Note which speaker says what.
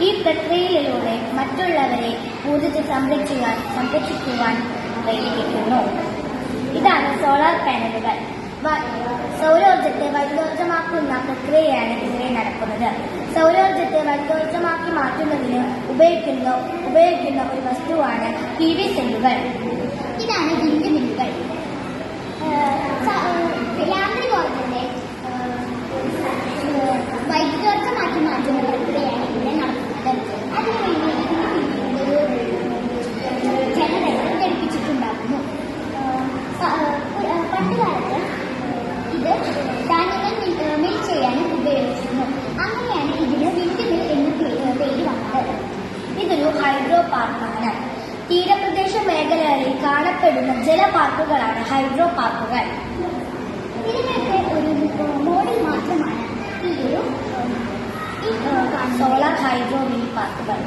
Speaker 1: ഈ പ്രക്രിയയിലൂടെ മറ്റുള്ളവരെ ഊർജ്ജത്തെ സംരക്ഷിക്കുവാൻ പ്രേരിപ്പിക്കുന്നു. ഇതാണ് സോളാർ പാനലുകൾ. സൗരോർജ്ജത്തെ വൈദ്യോർജ്ജമാക്കുന്ന പ്രക്രിയയാണ് ഇവിടെ നടക്കുന്നത്. സൗരോർജ്ജത്തെ വൈദ്യോർജ്ജമാക്കി മാറ്റുന്നതിന് ഉപയോഗിക്കുന്ന ഒരു വസ്തുവാണ് PV സെല്ലുകൾ.
Speaker 2: ഇതാണ് വിൻഡ് മില്ലുകൾ. യാന്ത്രികോർജ്ജത്തെ വൈദ്യോർജ്ജമാക്കി മാറ്റുന്ന പ്രക്രിയയാണ് ഇവിടെ നടക്കുന്നത്. അതിനുവേണ്ടി ഒരു ജനറേറ്റർ ഘടിപ്പിച്ചിട്ടുണ്ടാകുന്നു. പണ്ടുകാലത്ത് ഇത് ധാന്യങ്ങൾ മിൽ ചെയ്യാനും ഉപയോഗിച്ചിരുന്നു. അങ്ങനെയാണ് ഇതിന് വിൻഡ് മിൽ എന്ന് പേര് വന്നത്.
Speaker 1: ഇതൊരു ഹൈഡ്രോ പാർക്കാണ്. തീരപ്രദേശ മേഖലകളിൽ കാണപ്പെടുന്ന ജലപാർക്കുകളാണ് ഹൈഡ്രോ പാർക്കുകൾ.
Speaker 2: ഇതിനൊക്കെ ഒരു മോഡൽ മാത്രമാണ് ഈ സോളാർ
Speaker 1: ഹൈഡ്രോ വിൻഡ് പാർക്കുകൾ.